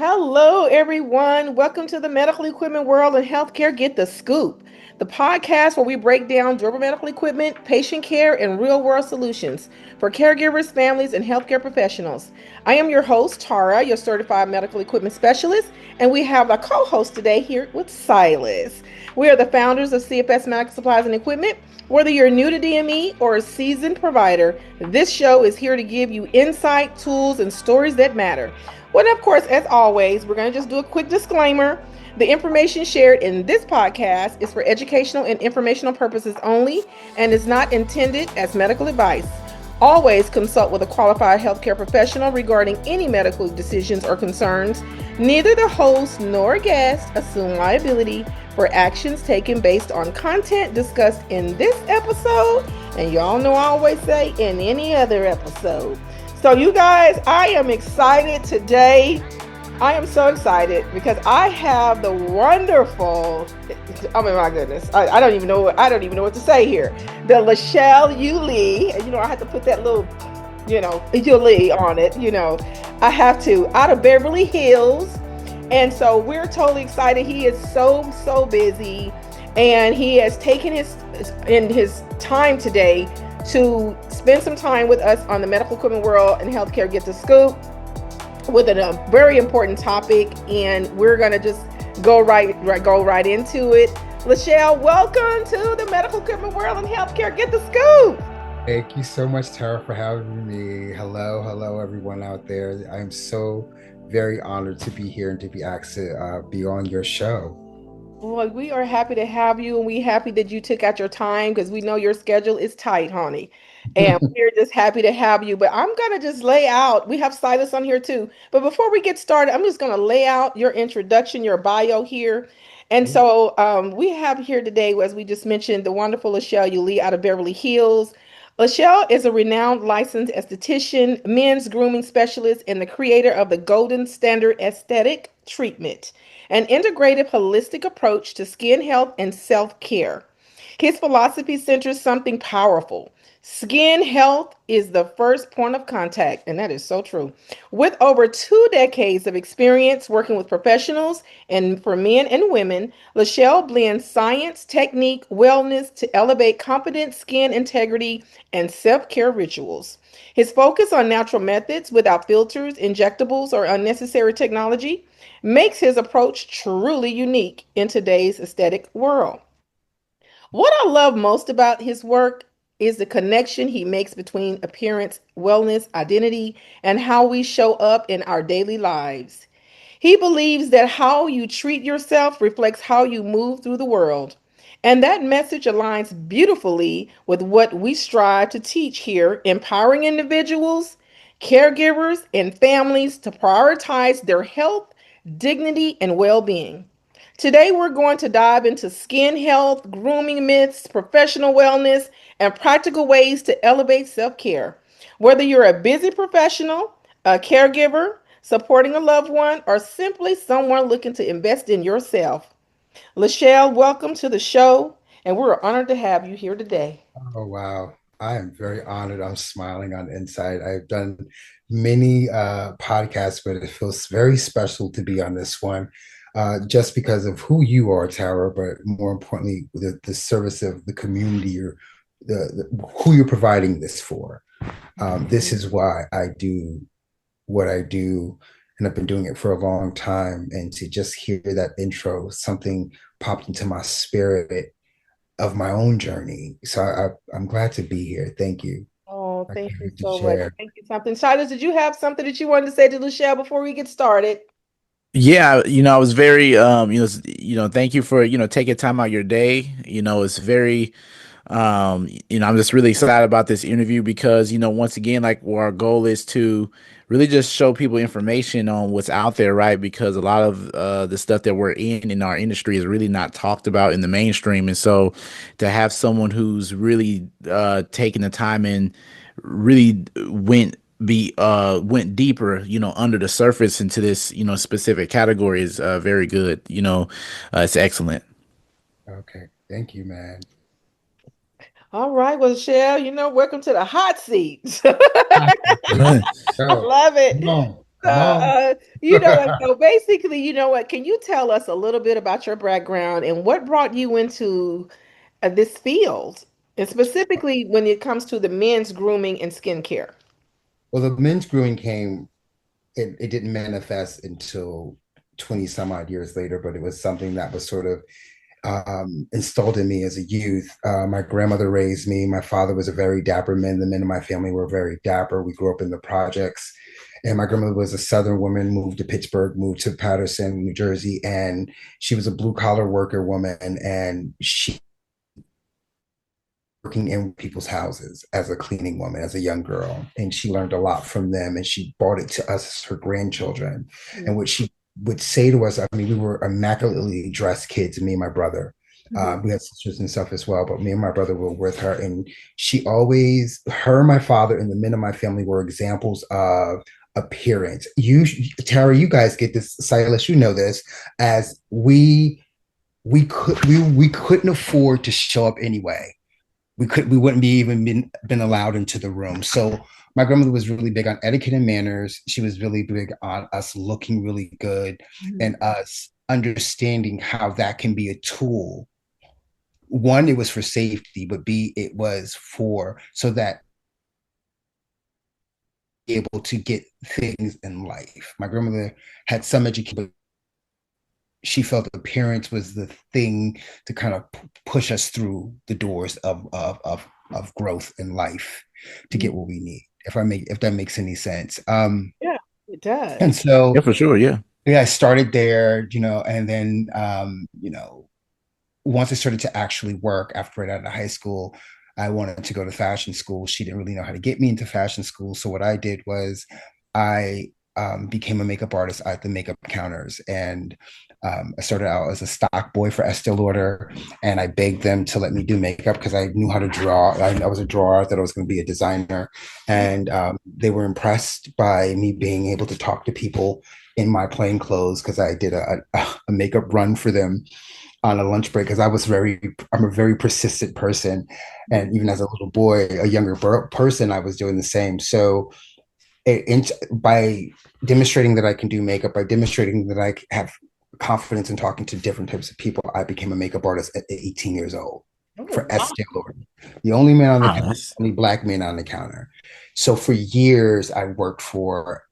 Hello, everyone. Welcome to the medical equipment world and healthcare. Get the scoop, the podcast where we break down durable medical equipment, patient care, and real world solutions for caregivers, families, and healthcare professionals. I am your host, Tara, your certified medical equipment specialist, and we have a co host today here with Silas. We are the founders of CFS Medical Supplies and Equipment. Whether you're new to DME or a seasoned provider, this show is here to give you insight, tools, and stories that matter. Well, of course, as always, we're going to just do a quick disclaimer. The information shared in this podcast is for educational and informational purposes only and is not intended as medical advice. Always consult with a qualified healthcare professional regarding any medical decisions or concerns. Neither the host nor guest assume liability for actions taken based on content discussed in this episode, and y'all know I always say in any other episode. So you guys, I am excited today. I am so excited because I have the wonderful, oh my goodness, I don't even know what to say here. The Lashelle Ullie, and I have to put that little, Ullie on it, I have to, out of Beverly Hills. And so we're totally excited. He is so busy, and he has taken his time today to spend some time with us on the medical equipment world and healthcare. Get the scoop with a very important topic, and we're gonna just go right into it. Lashelle, welcome to the medical equipment world and healthcare. Get the scoop. Thank you so much, Tara, for having me. Hello, everyone out there. I am so very honored to be here and to be asked to be on your show. Well, we are happy to have you, and we happy that you took out your time because we know your schedule is tight, honey. And we're just happy to have you. But I'm gonna just lay out. We have Silas on here too. But before we get started, I'm just gonna lay out your introduction, your bio here. And so we have here today, as we just mentioned, the wonderful Lashelle Ullie out of Beverly Hills. Lashelle is a renowned licensed esthetician, men's grooming specialist, and the creator of the Golden Standard Aesthetic Treatment, an integrative holistic approach to skin health and self-care. His philosophy centers something powerful. Skin health is the first point of contact, and that is so true. With over 2 decades of experience working with professionals and for men and women, Lashelle blends science, technique, wellness to elevate confidence, skin integrity, and self-care rituals. His focus on natural methods without filters, injectables, or unnecessary technology makes his approach truly unique in today's aesthetic world. What I love most about his work is the connection he makes between appearance, wellness, identity, and how we show up in our daily lives. He believes that how you treat yourself reflects how you move through the world. And that message aligns beautifully with what we strive to teach here, empowering individuals, caregivers, and families to prioritize their health, dignity, and well being. Today, we're going to dive into skin health, grooming myths, professional wellness, and practical ways to elevate self care. Whether you're a busy professional, a caregiver, supporting a loved one, or simply someone looking to invest in yourself, Lashelle, welcome to the show, and we're honored to have you here today. Oh, wow. I am very honored. I'm smiling on the inside. I've done many podcasts, but it feels very special to be on this one, just because of who you are, Tara, but more importantly, the service of the community, who you're providing this for. This is why I do what I do, and I've been doing it for a long time. And to just hear that intro, something popped into my spirit of my own journey. So I'm glad to be here. Thank you. Oh, I thank can't you wait to so much. share. Thank you. Something. Silas, did you have something that you wanted to say to Lashelle before we get started? Yeah, I was very, thank you for, taking time out your day. It's very, I'm just really excited about this interview because, once again, like our goal is to really just show people information on what's out there, right? Because a lot of the stuff that we're in our industry is really not talked about in the mainstream. And so to have someone who's really taken the time and really went deeper, under the surface into this, specific category is very good. It's excellent. Okay. Thank you, man. All right, well, Lashelle, welcome to the hot seat. I Let's go. love it. Come on. So, Come on. you know what? So basically, you know what? Can you tell us a little bit about your background and what brought you into this field, and specifically when it comes to the men's grooming and skincare? Well, the men's grooming came, it didn't manifest until 20 some odd years later, but it was something that was sort of installed in me as a youth. My grandmother raised me. My father was a very dapper man. The men in my family were very dapper. We grew up in the projects. And my grandmother was a Southern woman, moved to Pittsburgh, moved to Patterson, New Jersey. And she was a blue collar worker woman. And she working in people's houses as a cleaning woman, as a young girl. And she learned a lot from them. And she brought it to us as her grandchildren. And what she would say to us, I mean, we were immaculately dressed kids, me and my brother. Mm-hmm. We had sisters and stuff as well, but me and my brother were with her. And she always, her, my father, and the men of my family were examples of appearance. You, Tara, you guys get this, Silas, you know this, as we couldn't afford to show up anyway. We wouldn't be even been allowed into the room. So my grandmother was really big on etiquette and manners. She was really big on us looking really good Mm-hmm. and us understanding how that can be a tool. One, it was for safety, but B, it was for so that able to get things in life. My grandmother had some education, she felt appearance was the thing to kind of push us through the doors of growth in life to get what we need. If that makes any sense. Yeah, it does. And Yeah, so for sure. Yeah. yeah, I started there, and then once I started to actually work after right out of high school, I wanted to go to fashion school. She didn't really know how to get me into fashion school. So what I did was I became a makeup artist at the makeup counters. And I started out as a stock boy for Estee Lauder, and I begged them to let me do makeup because I knew how to draw. I was a drawer. I thought I was going to be a designer. And they were impressed by me being able to talk to people in my plain clothes because I did a makeup run for them on a lunch break because I'm a very persistent person. And even as a little boy, a younger person, I was doing the same. So by demonstrating that I can do makeup, by demonstrating that I have confidence in talking to different types of people, I became a makeup artist at 18 years old Oh, for wow. Estee Lauder, the only man on the Wow, counter, that's only black man on the counter. So for years, I worked for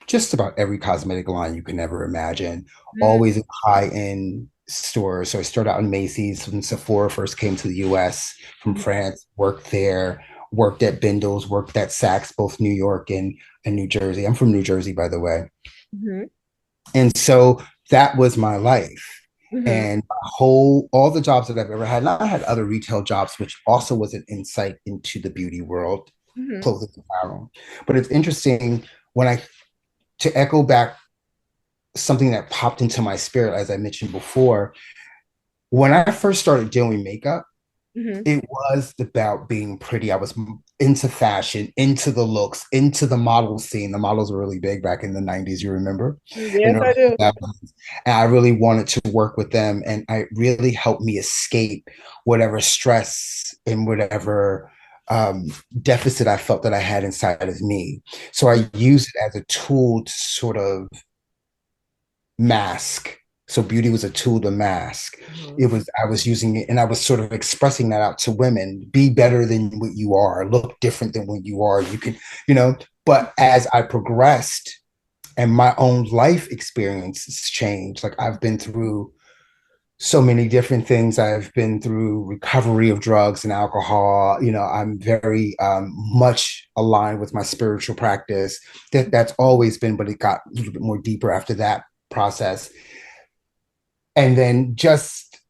just about every cosmetic line you can ever imagine, Mm, always in high end stores. So I started out in Macy's when Sephora first came to the US from mhm, France, worked there, worked at Bindle's, worked at Saks, both New York and New Jersey. I'm from New Jersey, by the way. mhm, And so that was my life. mhm, And all the jobs that I've ever had, and I had other retail jobs, which also was an insight into the beauty world, mhm, clothing and apparel. But it's interesting when to echo back something that popped into my spirit, as I mentioned before, when I first started doing makeup, mhm. it was about being pretty. I was into fashion, into the looks, into the model scene. The models were really big back in the 90s, you remember? In Yes, early I do. 2000s. And I really wanted to work with them. And it really helped me escape whatever stress and whatever um, deficit I felt that I had inside of me. So I used it as a tool to sort of mask. So beauty was a tool to mask. Mhm. It was I was using it and I was sort of expressing that out to women. Be better than what you are. Look different than what you are. You can, you know, but as I progressed and my own life experiences changed, like I've been through so many different things. I've been through recovery of drugs and alcohol. I'm very much aligned with my spiritual practice. That's always been, but it got a little bit more deeper after that process. And then just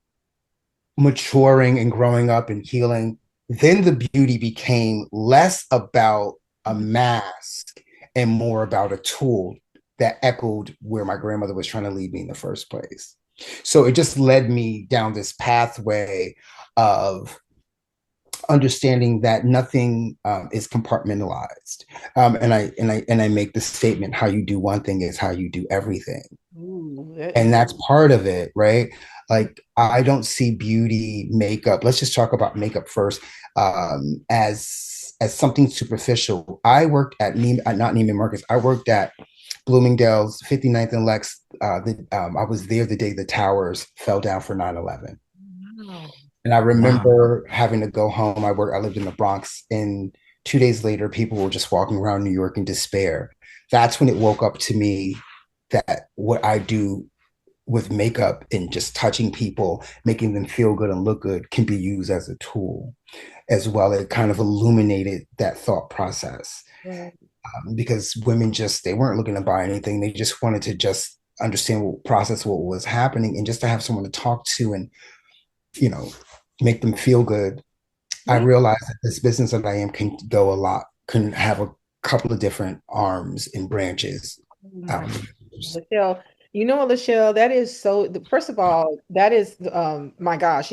maturing and growing up and healing, then the beauty became less about a mask and more about a tool that echoed where my grandmother was trying to lead me in the first place. So it just led me down this pathway of understanding that nothing is compartmentalized. And I make the statement: how you do one thing is how you do everything, Ooh, that is. and that's part of it, right? Like I don't see beauty, makeup. Let's just talk about makeup first. As something superficial. I worked at not Neiman Marcus. I worked at Bloomingdale's 59th and Lex. I was there the day the towers fell down for 9/11. Wow. And I Wow. remember having to go home. I lived in the Bronx, and 2 days later, people were just walking around New York in despair. That's when it woke up to me that what I do with makeup and just touching people, making them feel good and look good, can be used as a tool as well. It kind of illuminated that thought process, Right. because women just they weren't looking to buy anything. They just wanted to just understand process what was happening, and just to have someone to talk to and you know make them feel good. I Yeah. realized that this business that I am can go a lot, can have a couple of different arms and branches Oh out my, in the universe. Lachelle, you know what, Lachelle, that is so, first of all, that is, my gosh,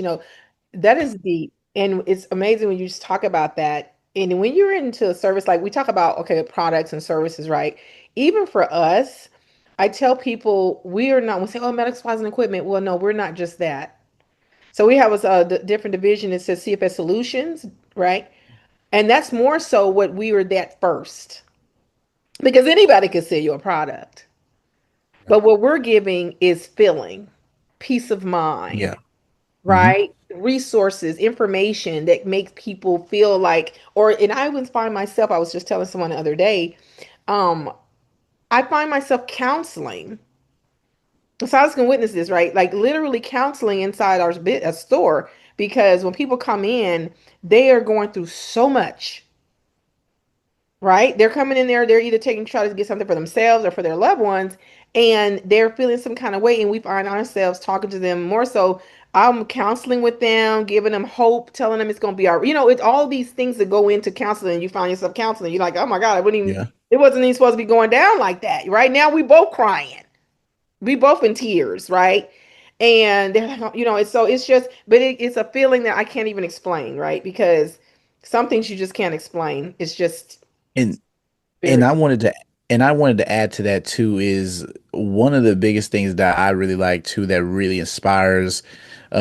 that is deep. And it's amazing when you just talk about that. And when you're into a service, like we talk about, okay, products and services, right? Even for us, I tell people we are not, we say, oh, medical supplies and equipment. Well, no, we're not just that. So we have a different division that says CFS Solutions, right? And that's more so what we were that first, because anybody could sell you a product. Right. But what we're giving is feeling, peace of mind, Yeah. Hmm. right? Resources, information that makes people feel like, and I would find myself, I was just telling someone the other day, um, I find myself counseling. So I was gonna witness this, right? Like literally counseling inside a store, because when people come in, they are going through so much, right? They're coming in there, they're either taking try to get something for themselves or for their loved ones, and they're feeling some kind of way, and we find ourselves talking to them more so. I'm counseling with them, giving them hope, telling them it's gonna be all right. It's all these things that go into counseling. You find yourself counseling, you're like, oh my God, I wouldn't even Yeah. it wasn't even supposed to be going down like that. Right now we both crying. We both in tears, right? And they're like, it's so it's just, but it's a feeling that I can't even explain, right? Because some things you just can't explain. It's just And and very. I wanted to and I wanted to add to that too is one of the biggest things that I really like too that really inspires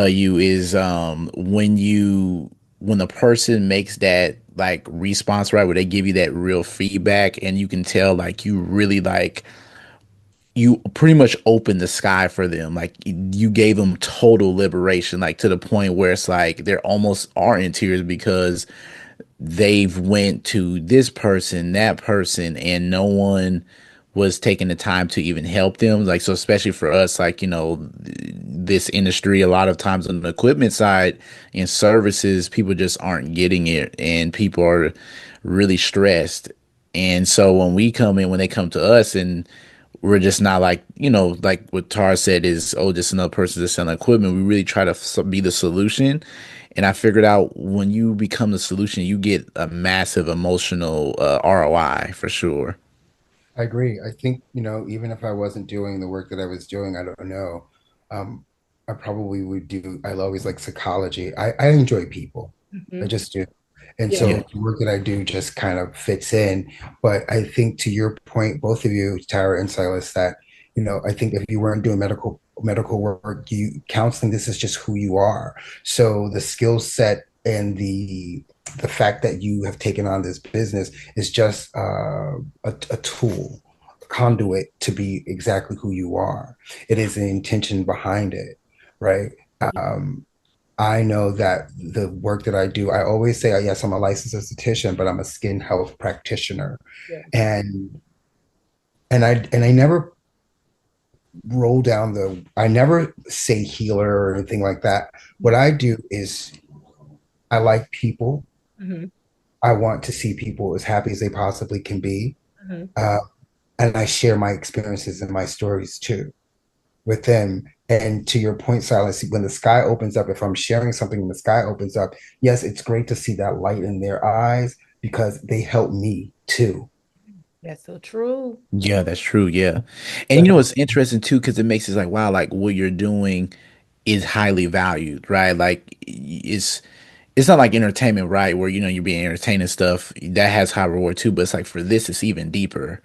you is when the person makes that like response right where they give you that real feedback and you can tell like you really like you pretty much opened the sky for them like you gave them total liberation like to the point where it's like they're almost are in tears because they've went to this person, that person, and no one was taking the time to even help them. Like, so especially for us, like, this industry, a lot of times on the equipment side and services, people just aren't getting it and people are really stressed. And so when they come to us and we're just not like, like what Tara said is, oh, just another person just selling equipment. We really try to be the solution. And I figured out when you become the solution, you get a massive emotional ROI for sure. I agree. I think, even if I wasn't doing the work that I was doing, I don't know. Um, I probably would do, I always like psychology. I enjoy people. I Mhm. just do. And Yeah. Yeah. so the work that I do just kind of fits in. But I think to your point, both of you, Tara and Silas, that, I think if you weren't doing medical work, counseling, this is just who you are. So the skill set and the fact that you have taken on this business is just a tool, a conduit to be exactly who you are. It is the intention behind it, right? Um, I know that the work that I do, I always say, yes, I'm a licensed esthetician, but I'm a skin health practitioner, Yeah. and I never I never say healer or anything like that. What I do is I like people. Hmm. I want to see people as happy as they possibly can be. Hmm. Uh, and I share my experiences and my stories too with them. And to your point, Silas, when the sky opens up, if I'm sharing something and the sky opens up, yes, it's great to see that light in their eyes because they help me too. That's so true. Yeah, that's true. Yeah. And But it's interesting too, because it makes it like, wow, like what you're doing is highly valued, right? Like it's not like entertainment, right? Where, you're being entertained and stuff that has high reward too, but it's like for this, it's even deeper.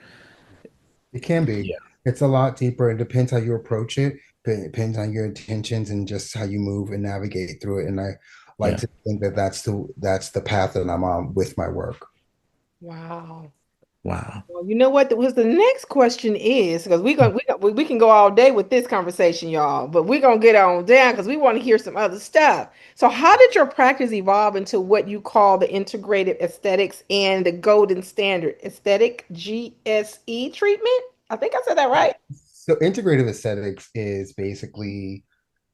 it can be. Yeah. It's a lot deeper. It depends how you approach it, but it depends on your intentions and just how you move and navigate through it. And I like Yeah. to think that that's the path that I'm on with my work. Wow. Wow. Well, you know what? Was the next question is because we can go all day with this conversation, y'all. But we're gonna get on down because we want to hear some other stuff. So, how did your practice evolve into what you call the integrative aesthetics and the golden standard aesthetic GSE treatment? I think I said that right. So integrative aesthetics is basically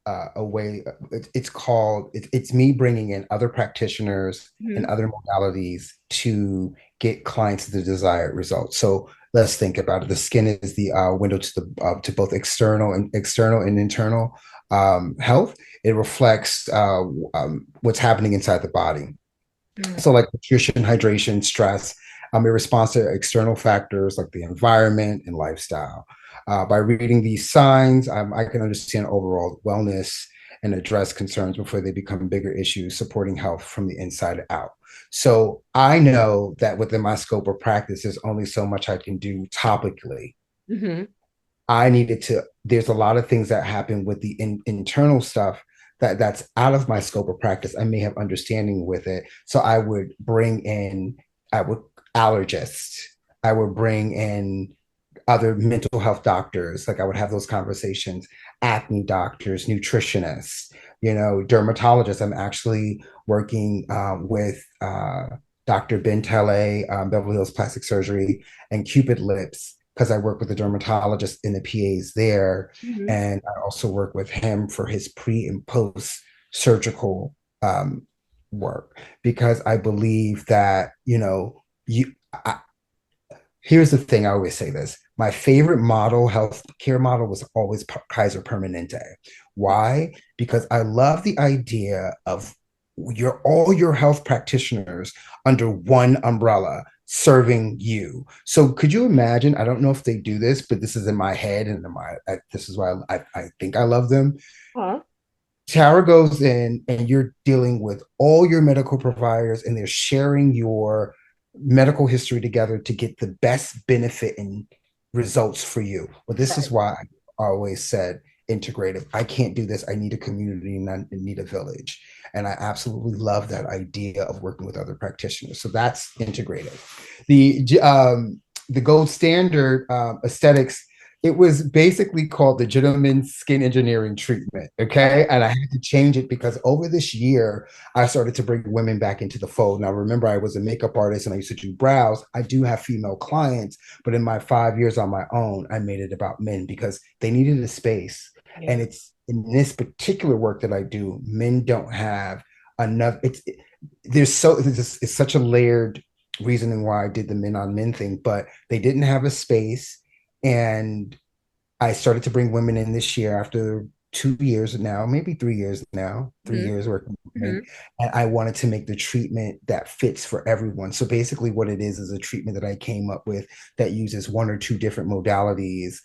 a way. It's called. It's me bringing in other practitioners and Hmm. other modalities to get clients the desired results. So let's think about it. The skin is the window to both external and internal health. It reflects what's happening inside the body. So like nutrition, hydration, stress, it responds to external factors like the environment and lifestyle. By reading these signs, I can understand overall wellness and address concerns before they become bigger issues, supporting health from the inside out. So I know that within my scope of practice, there's only so much I can do topically. Hmm. I needed to, there's a lot of things that happen with the internal stuff that's out of my scope of practice. I may have understanding with it. So I would bring in, I would allergists, I would bring in other mental health doctors. Like I would have those conversations, acne doctors, nutritionists, dermatologists. I'm actually working with Dr. Ben Tele, Beverly Hills Plastic Surgery, and Cupid Lips because I work with the dermatologist and the PAs there. Hmm. And I also work with him for his pre and post surgical work because I believe that, I, here's the thing. I always say this. My favorite model, healthcare model, was always Kaiser Permanente. Why? Because I love the idea of all your health practitioners under one umbrella serving you. So could you imagine? I don't know if they do this, but this is in my head, and this is why I think I love them. Huh? Tara goes in and you're dealing with all your medical providers and they're sharing your medical history together to get the best benefit and results for you. But this is Right. why I always said integrative. I can't do this. I need a community and I need a village. And I absolutely love that idea of working with other practitioners. So that's integrative. The gold standard aesthetics, it was basically called the gentleman's skin engineering treatment. Okay. And I had to change it because over this year, I started to bring women back into the fold. Now, remember, I was a makeup artist and I used to do brows. I do have female clients, but in my 5 years on my own, I made it about men because they needed a space. And Yeah. it's in this particular work that I do, men don't have enough. It's such a layered reasoning why I did the men on men thing, but they didn't have a space. And I started to bring women in this year after 2 years now, maybe 3 years now, three Hmm. years working with women. Hmm. And I wanted to make the treatment that fits for everyone. So basically, what it is a treatment that I came up with that uses one or two different modalities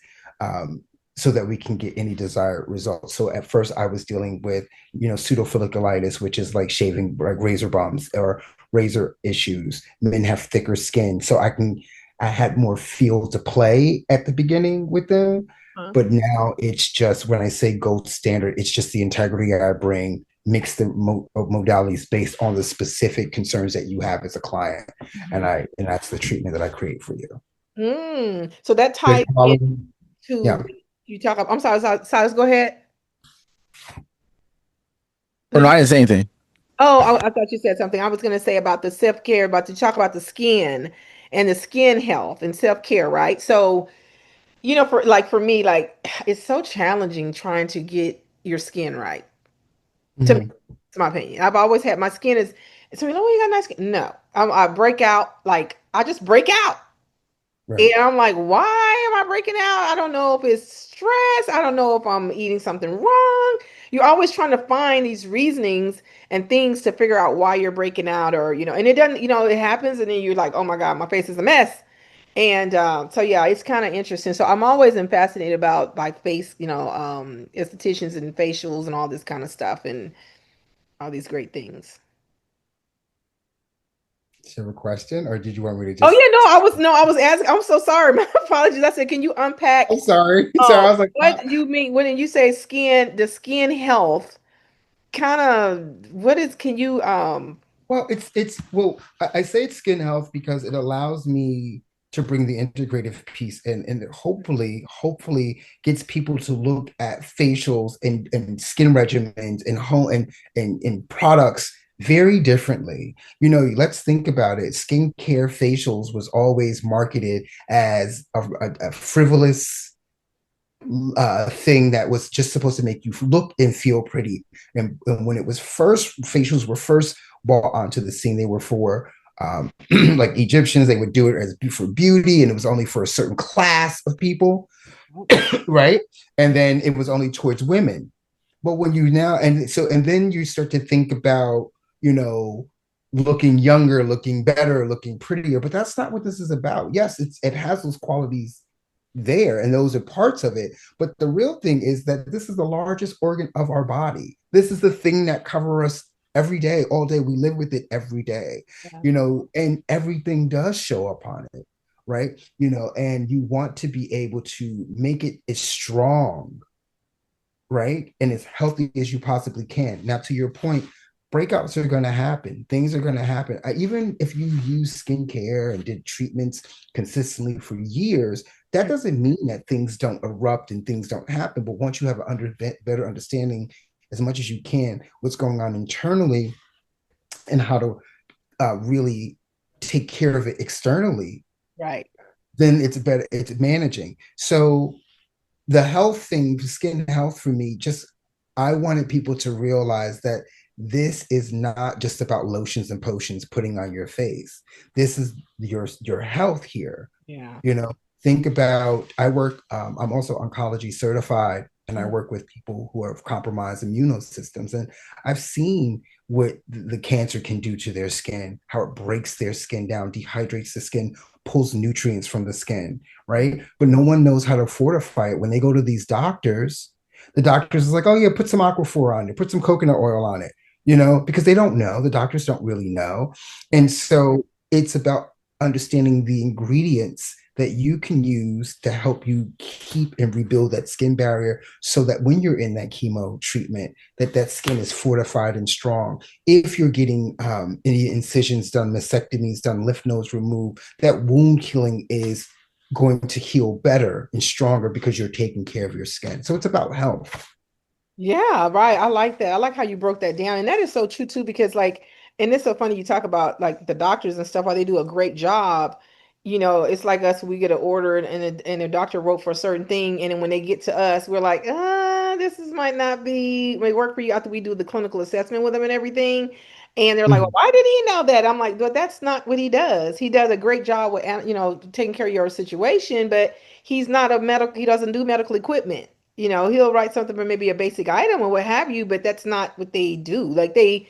um, so that we can get any desired results. So at first, I was dealing with, pseudofolliculitis, which is like shaving, like razor bumps or razor issues. Men have thicker skin. So I had more feel to play at the beginning with them, Huh? but now it's just when I say gold standard, it's just the integrity I bring, mix the modalities based on the specific concerns that you have as a client, Mhm. and that's the treatment that I create for you. So that Does ties that follow? into Yeah. you talk. I'm sorry, Silas, go ahead. Or no, Huh? I didn't say anything. Oh, I thought you said something. I was going to say about the self-care, about to talk about the skin and the skin health and self-care, right? So, for me, like it's so challenging trying to get your skin right. To me, Mhm. it's my opinion. I've always had my skin is so you got nice skin. No, I break out like I just break out. And Right. I'm like, why am I breaking out? I don't know if it's stress. I don't know if I'm eating something wrong. You're always trying to find these reasonings and things to figure out why you're breaking out, or, and it doesn't, it happens, and then you're like, oh my God, my face is a mess. And so, yeah, it's kind of interesting. So I'm always fascinated about like face, estheticians and facials and all this kind of stuff and all these great things. Is there a question, or did you want me to Oh just? yeah, no, I was no, I was asking. I'm so sorry. My apologies. I said, can you unpack? I'm sorry. Sorry, I Oh, was like, what do you mean when you say skin, the skin health, kind of what is, can you well, I say it's skin health because it allows me. to bring the integrative piece in, and hopefully gets people to look at facials and skin regimens and home and products very differently. You know, let's think about it. Skincare facials was always marketed as a frivolous thing that was just supposed to make you look and feel pretty. And when it was first, facials were first brought onto the scene, they were for like Egyptians, they would do it as for beauty, and it was only for a certain class of people, right? And then it was only towards women. But when you now, and then you start to think about, you know, looking younger, looking better, looking prettier, but that's not what this is about. Yes, it has those qualities there, and those are parts of it, but the real thing is that this is the largest organ of our body. This is the thing that covers us every day, all day. We live with it every day, Yeah. you know, and everything does show up on it, right? You know, and you want to be able to make it as strong, right, and as healthy as you possibly can. Now, to your point, breakouts are going to happen. Things are going to happen. Even if you use skincare and did treatments consistently for years, that doesn't mean that things don't erupt and things don't happen. But once you have better understanding, as much as you can, what's going on internally and how to really take care of it externally, Right. then it's better. It's managing. So the health thing, skin health for me, just I wanted people to realize that this is not just about lotions and potions putting on your face. This is your health here. Yeah. You know, think about I work. I'm also oncology certified, and I Mhm. work with people who have compromised immune systems, and I've seen what the cancer can do to their skin, how it breaks their skin down, dehydrates the skin, pulls nutrients from the skin, right? But no one knows how to fortify it. When they go to these doctors, the doctors is like, oh yeah, put some aquaphor on it, put some coconut oil on it, you know, because they don't know. The doctors don't really know. And so it's about understanding the ingredients that you can use to help you keep and rebuild that skin barrier so that when you're in that chemo treatment, that skin is fortified and strong. If you're getting any incisions done, mastectomies done, lymph nodes removed, that wound healing is going to heal better and stronger because you're taking care of your skin. So it's about health. Yeah, right. I like that. I like how you broke that down. And that is so true too, because like, and it's so funny you talk about like the doctors and stuff, why they do a great job. You know, it's like us, we get an order and a doctor wrote for a certain thing. And then when they get to us, we're like, this is might not be may work for you after we do the clinical assessment with them and everything. And they're like, well, Mhm. why did he know that? I'm like, but that's not what he does. He does a great job with, taking care of your situation, but he's not a medical, he doesn't do medical equipment. You know, he'll write something for maybe a basic item or what have you, but that's not what they do. Like they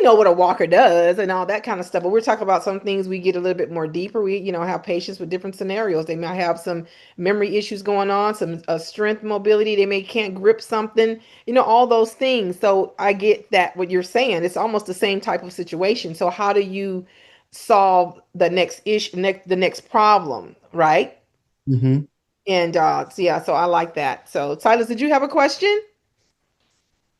know what a walker does and all that kind of stuff. But we're talking about some things we get a little bit more deeper. We, have patients with different scenarios. They might have some memory issues going on, some strength, mobility. They may can't grip something, all those things. So I get that what you're saying. It's almost the same type of situation. So how do you solve the next issue, the next problem, right? Mhm. And so yeah, so I like that. So Silas, did you have a question?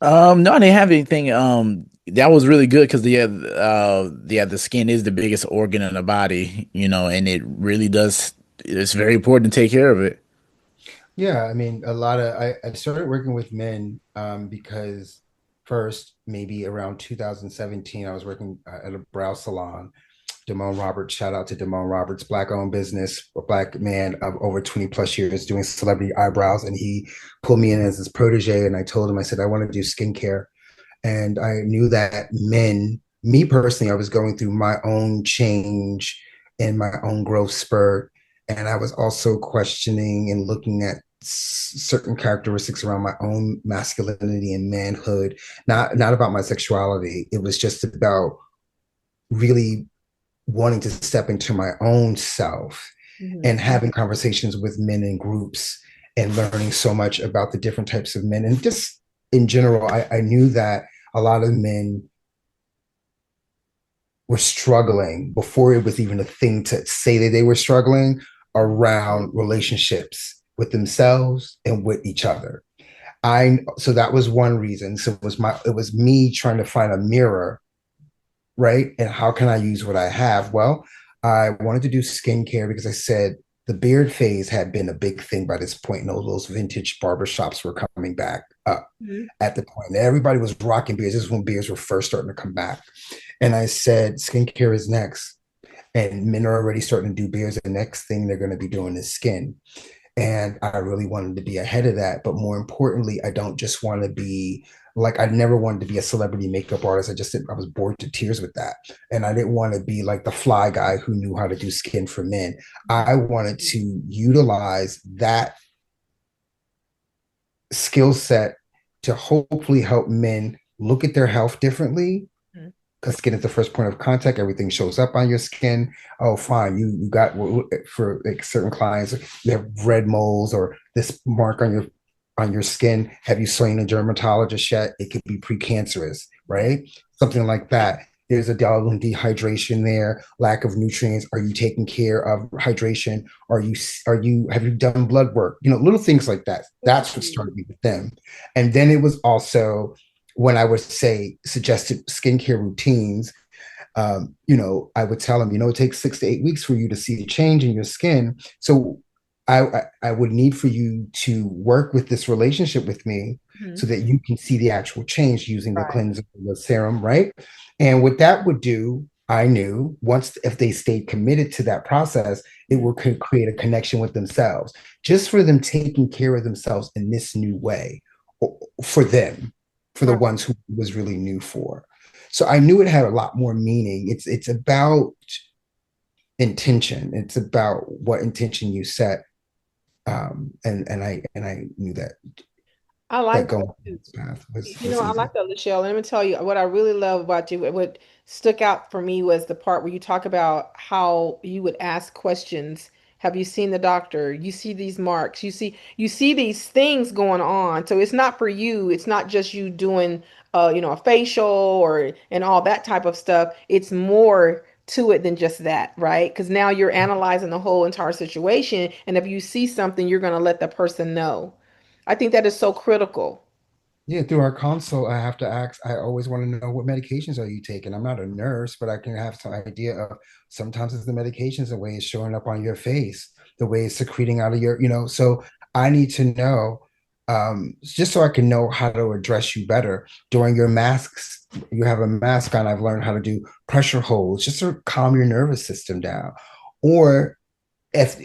No, I didn't have anything. That was really good because the skin is the biggest organ in the body, and it really does. It's very important to take care of it. Yeah, I mean, I started working with men because first, maybe around 2017, I was working at a brow salon. Damone Roberts, shout out to Damone Roberts, black owned business, a black man of over 20 plus years doing celebrity eyebrows. And he pulled me in as his protege. And I told him, I said, I want to do skincare. And I knew that me personally, I was going through my own change and my own growth spurt. And I was also questioning and looking at certain characteristics around my own masculinity and manhood, not about my sexuality. It was just about really wanting to step into my own self Hmm. and having conversations with men in groups and learning so much about the different types of men. And just in general, I knew that a lot of men were struggling before it was even a thing to say that they were struggling around relationships with themselves and with each other. So that was one reason. So it was me trying to find a mirror, right? And how can I use what I have? Well, I wanted to do skincare because I said the beard phase had been a big thing by this point. And all those vintage barbershops were coming back up Mhm. at the point. Everybody was rocking beards. This is when beards were first starting to come back. And I said, skincare is next. And men are already starting to do beards. The next thing they're going to be doing is skin. And I really wanted to be ahead of that. But more importantly, I don't just want to be like, I never wanted to be a celebrity makeup artist. I was bored to tears with that. And I didn't want to be like the fly guy who knew how to do skin for men. I wanted to utilize that skill set to hopefully help men look at their health differently, Mhm. because skin is the first point of contact. Everything shows up on your skin. Oh, fine. You got, for like certain clients, you have red moles or this mark on your skin. Have you seen a dermatologist yet? It could be precancerous, right? Something like that. There's a double dehydration there, lack of nutrients. Are you taking care of hydration? Are you have you done blood work? Little things like that. That's what started me with them. And then it was also when I would say suggested skincare routines, I would tell them, it takes 6 to 8 weeks for you to see a change in your skin. So I would need for you to work with this relationship with me so Mhm. that you can see the actual change using the Right. cleanser, the serum, right? And what that would do, I knew once if they stayed committed to that process, it Mhm. would create a connection with themselves, just for them taking care of themselves in this new way for them, for the Right. ones who it was really new for. So I knew it had a lot more meaning. It's about intention. It's about what intention you set. And I knew I that like going that too. this path You was know, I easy. like that, Lachelle. Let me tell you what I really love about you. What stuck out for me was the part where you talk about how you would ask questions. Have you seen the doctor? You see these marks. You see these things going on. So it's not for you. It's not just you doing a facial or and all that type of stuff. It's more to it than just that, right? Because now you're analyzing the whole entire situation. And if you see something, you're going to let the person know. I think that is so critical. Yeah, through our consult, I have to ask. I always want to know, what medications are you taking? I'm not a nurse, but I can have some idea of, sometimes it's the medications, the way it's showing up on your face, the way it's secreting out of so I need to know, just so I can know how to address you better during your masks. You have a mask on. I've learned how to do pressure holds just to calm your nervous system down. Or if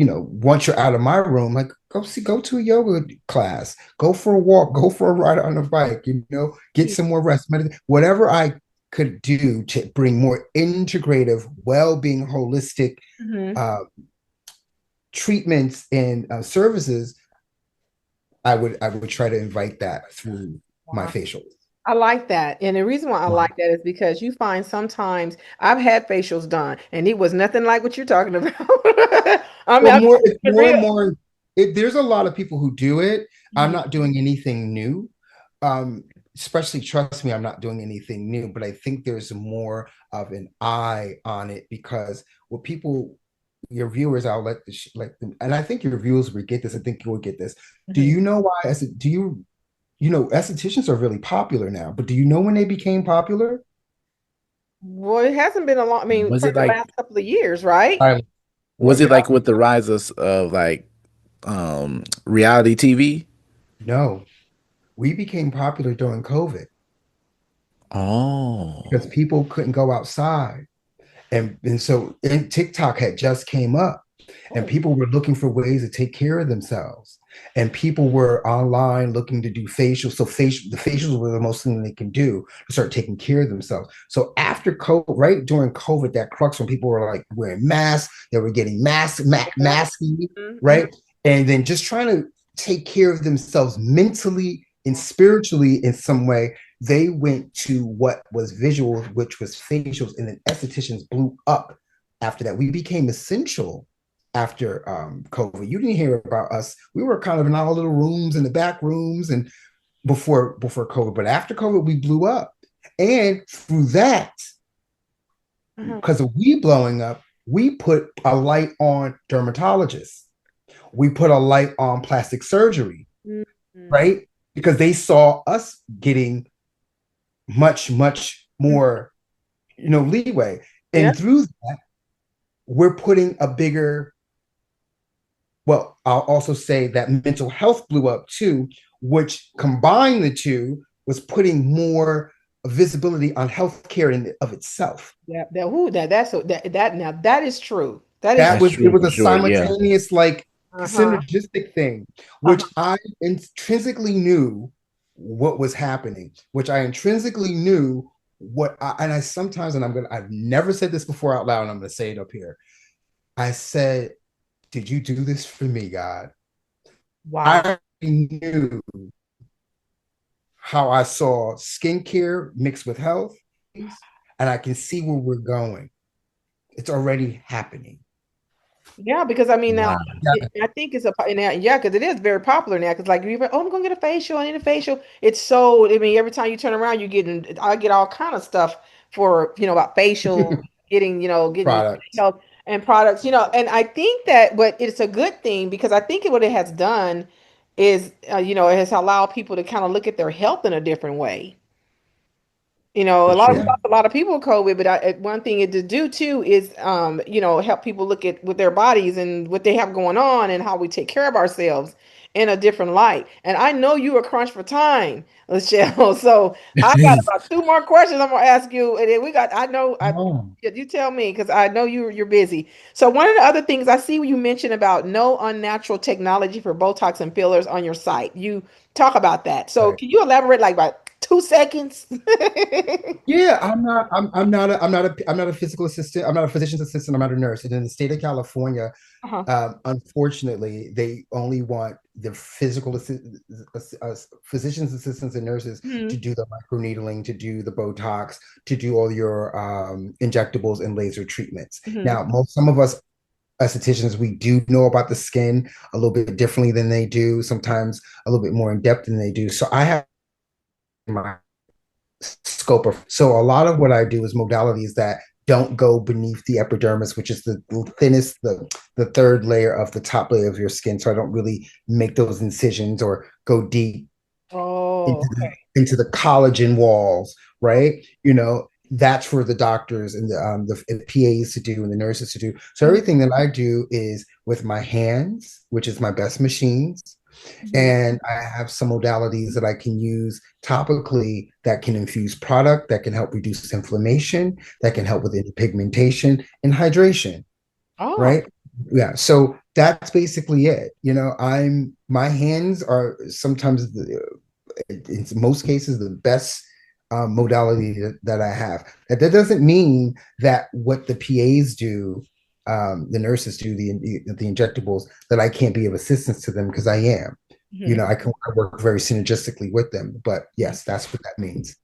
once you're out of my room, like, go to a yoga class, go for a walk, go for a ride on a bike, get some more rest, whatever I could do to bring more integrative, well-being, holistic Mhm. uh, treatments and services. I would try to invite that through my Wow. facial. I like that. And the reason why I like that is because you find sometimes I've had facials done and it was nothing like what you're talking about. I mean, Well, I'm it's being more real. and more. There's a lot of people who do it. I'm Mhm. not doing anything new. Um, Especially, trust me, I'm not doing anything new. But I think there's more of an eye on it, because what people, your viewers, I'll let them, and I think your viewers will get this. I think you will get this. Do Mhm. you know why? Estheticians are really popular now. But do you know when they became popular? Well, it hasn't been a long, I mean, Was probably it the like last couple of years, right? I, was what it you like with the rise of like reality TV? No, we became popular during COVID because Oh. people couldn't go outside. And TikTok had just came up, and Oh. people were looking for ways to take care of themselves. And people were online looking to do facials. So the facials were the most thing they can do to start taking care of themselves. So after COVID, right during COVID, that crux, when people were like wearing masks, they were getting Yeah. masky, Mhm. right? And then just trying to take care of themselves mentally and spiritually in some way, they went to what was visual, which was facials, and then estheticians blew up after that. We became essential after COVID. You didn't hear about us. We were kind of in our little rooms, in the back rooms, and before COVID. But after COVID, we blew up, and through that, Mhm. because of we blowing up, we put a light on dermatologists. We put a light on plastic surgery, Mhm. right? Because they saw us getting much, much more, leeway. Yeah. And through that, we're putting a bigger, well, I'll also say that mental health blew up too, which combined the two was putting more visibility on healthcare in of itself. That now that is true. That is That That's was, it true was for a sure. Yeah. simultaneous, like, uh-huh. synergistic thing, which Uh-huh. I intrinsically knew what was happening, which I intrinsically knew and I sometimes, and I've never said this before out loud, and I'm gonna say it up here. I said, did you do this for me, God? Wow. I knew how I saw skincare mixed with health, and I can see where we're going. It's already happening. Yeah, because I mean now Wow. I think it's yeah, because it is very popular now. Because like you, oh, I'm gonna get a facial. I need a facial. It's so. I mean, every time you turn around, I get all kind of stuff for about facial, getting Product. health and products. And I think that, but it's a good thing because I think what it has done is, it has allowed people to kind of look at their health in a different way. For We sure. lost a lot of people with COVID, but one thing it to do too is, help people look at with their bodies and what they have going on and how we take care of ourselves in a different light. And I know you are crunched for time, Lachelle. So I got about two more questions I'm gonna ask you, and then I know Oh. you tell me because I know you're busy. So one of the other things I see you mentioned about no unnatural technology for Botox and fillers on your site. You talk about that. So Right. can you elaborate like about 2 seconds? Yeah, I'm not a physical assistant. I'm not a physician's assistant. I'm not a nurse. And in the state of California, Uh-huh. unfortunately, they only want the physicians assistants and nurses to Hmm. do the microneedling, to do the Botox, to do all your injectables and laser treatments. Hmm. Now, some of us estheticians, we do know about the skin a little bit differently than they do, sometimes a little bit more in depth than they do. So I have my scope of, so a lot of what I do is modalities that don't go beneath the epidermis, which is the thinnest, the third layer of the top layer of your skin. So I don't really make those incisions or go deep Oh, into the collagen walls, right? That's for the doctors and the PAs to do and the nurses to do. So okay. everything that I do is with my hands, which is my best machines. Hmm. And I have some modalities that I can use topically that can infuse product, that can help reduce inflammation, that can help with pigmentation and hydration, Oh, right? Yeah. So that's basically it. My hands are sometimes, in most cases, the best modality that I have. That doesn't mean that what the PAs do, the nurses do, the injectables, that I can't be of assistance to them, because I am. mhm. I work very synergistically with them. But yes, that's what that means.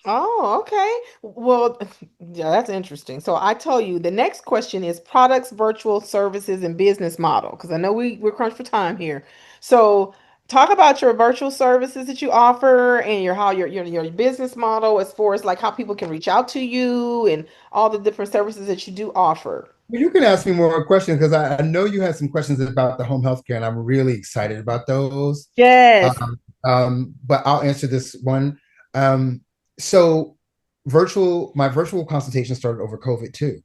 Oh, okay. Well, yeah, that's interesting. So I tell you, the next question is products, virtual services, and business model. Because I know we're crunched for time here. So talk about your virtual services that you offer and your business model as far as like how people can reach out to you and all the different services that you do offer. Well, you can ask me more questions, because I know you had some questions about the home health care, and I'm really excited about those. Yes. But I'll answer this one. Um, so my virtual consultation started over COVID too,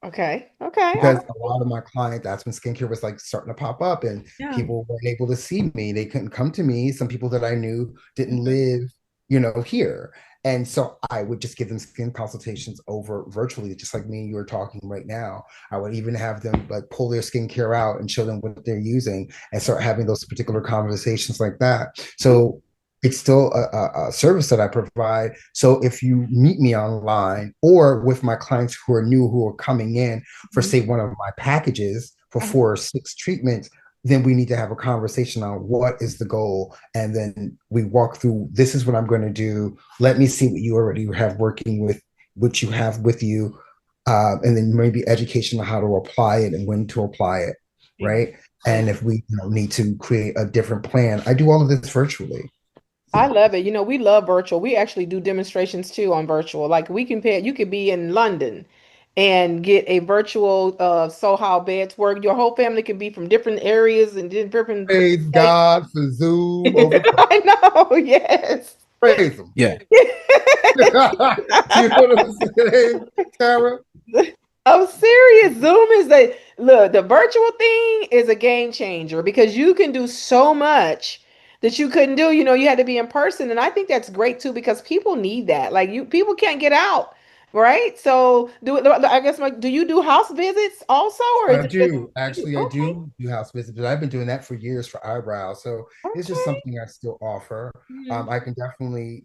Okay. Okay. because a lot of my clients, that's when skincare was like starting to pop up, and Yeah. people weren't able to see me. They couldn't come to me. Some people that I knew didn't Mhm. live, here. And so I would just give them skin consultations over virtually, just like me and you are talking right now. I would even have them like pull their skincare out and show them what they're using, and start having those particular conversations like that. So it's still a service that I provide. So if you meet me online, or with my clients who are new, who are coming in for, Mhm. say, one of my packages for Uh-huh. 4 or 6 treatments, then we need to have a conversation on what is the goal. And then we walk through, this is what I'm going to do. Let me see what you already have working with, what you have with you. And then maybe education on how to apply it and when to apply it. Right. And if we need to create a different plan, I do all of this virtually. I love it. We love virtual. We actually do demonstrations too on virtual. Like you could be in London and get a virtual so how beds work. Your whole family can be from different areas and different Praise states. God for Zoom over. I know, yes. Praise Him. Yeah. You know what I'm saying, Tara? I'm serious. Zoom is the virtual thing is a game changer because you can do so much that you couldn't do. You had to be in person, and I think that's great too because people need that. Like people can't get out, right? So I guess like, do you do house visits also, or is I it just do. you? Actually, I Okay, do house visits, but I've been doing that for years for eyebrows. So it's just okay. something I still offer. Mhm. I can definitely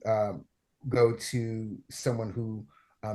go to someone who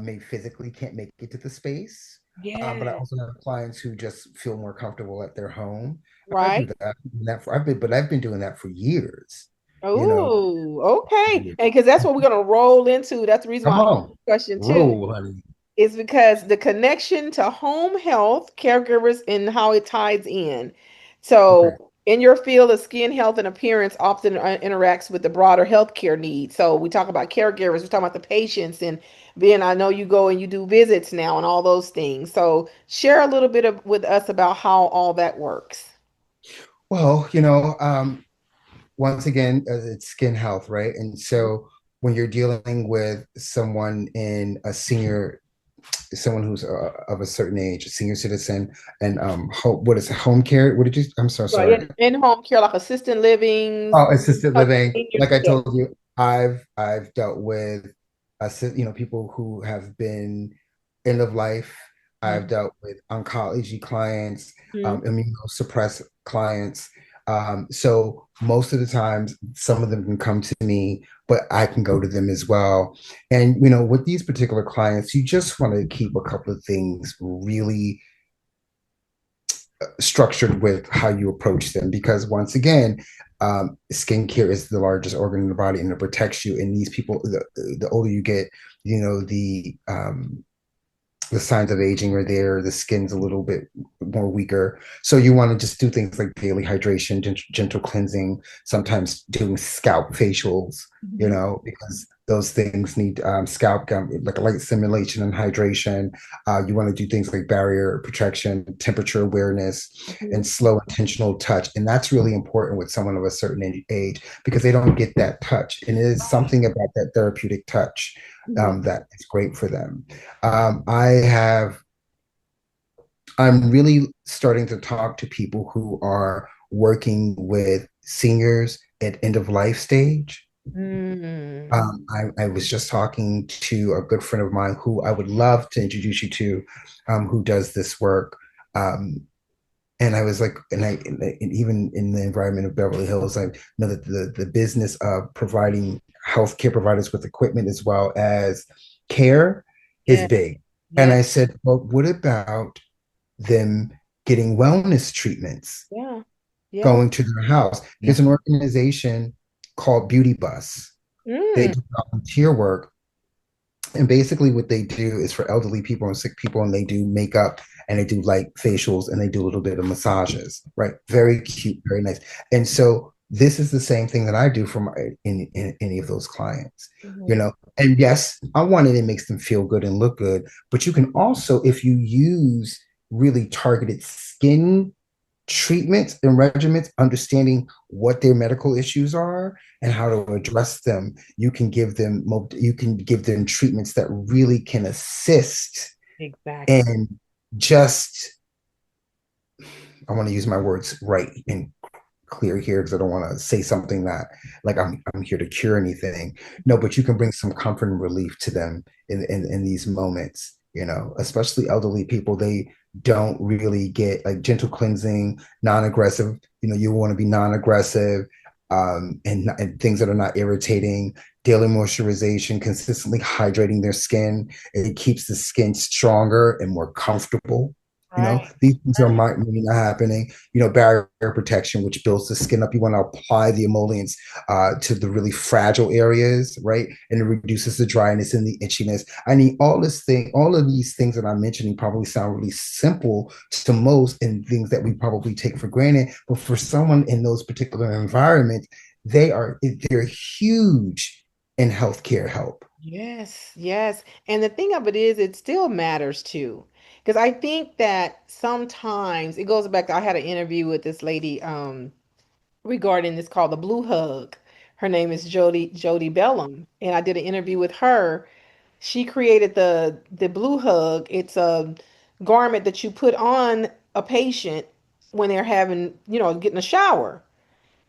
may physically can't make it to the space. But I Yeah, also have clients who just feel more comfortable at their home. I do right. that. I've been doing that for years, you know. Oh, okay. And because that's what we're gonna roll into. That's the reason why Come I asked on, the question too. roll, honey. Is because the connection to home health, caregivers, and how it ties in. Okay. So, in your field of skin health and appearance, often interacts with the broader healthcare needs. So, we talk about caregivers, we talk about the patients, and then I know you go and you do visits now and all those things. So, share a little bit with us about how all that works. Well, once again, it's skin health, right? And so when you're dealing with someone in a senior, someone who's of a certain age, a senior citizen, and what is it, home care? What did you? I'm so Right. sorry. In home care, like assisted livings, Oh, assisted living. seniors. Like I Yeah. told you, I've dealt with people who have been end of life. I've Mhm. dealt with oncology clients, Mhm. immunosuppressed clients. So most of the times, some of them can come to me, but I can go to them as well. And with these particular clients, you just want to keep a couple of things really structured with how you approach them because once again skincare is the largest organ in the body and it protects you and these people the older you get the signs of aging are there. The skin's a little bit more weaker. So you want to just do things like daily hydration, gentle cleansing, sometimes doing scalp facials, Mhm. because those things need scalp like light stimulation and hydration. You want to do things like barrier protection, temperature awareness, and Mhm. slow intentional touch. And that's really important with someone of a certain age because they don't get that touch. And it is something about that therapeutic touch Mhm. that is great for them. Um, I have, I'm really starting to talk to people who are working with seniors at end of life stage. Mm. I was just talking to a good friend of mine who I would love to introduce you to, who does this work. Um, and I was like, and even in the environment of Beverly Hills, I know that the business of providing healthcare providers with equipment as well as care is Yeah. big. And Yeah. I said, well, what about them getting wellness treatments Yeah. Yeah. going to their house? There's an organization called Beauty Bus. They Mm. do volunteer work and basically, what they do is for elderly people and sick people, and they do makeup and they do like facials and they do a little bit of massages, right? Very cute, very nice. And so, this is the same thing that I do for in any of those clients, you Mhm. know. And yes, I want it, it makes them feel good and look good, but you can also, if you use really targeted skin treatments and regimens, understanding what their medical issues are and how to address them, you can give them treatments that really can assist Exactly. and just I want to use my words right and clear here because I don't want to say something that like I'm here to cure anything. No, but you can bring some comfort and relief to them in these moments, especially elderly people. They don't really get like gentle cleansing, non-aggressive. You want to be non-aggressive and things that are not irritating, daily moisturization, consistently hydrating their skin. It keeps the skin stronger and more comfortable. Right. These things are maybe not happening. Barrier protection, which builds the skin up. You want to apply the emollients to the really fragile areas, right? And it reduces the dryness and the itchiness. I mean, all of these things that I'm mentioning probably sound really simple to most and things that we probably take for granted. But for someone in those particular environments, they're huge in healthcare help. Yes, yes. And the thing of it is, it still matters too. Because I think that sometimes it goes back to I had an interview with this lady regarding this called the Blue Hug. Her name is Jody Bellum, and I did an interview with her. She created the Blue Hug. It's a garment that you put on a patient when they're having, getting a shower.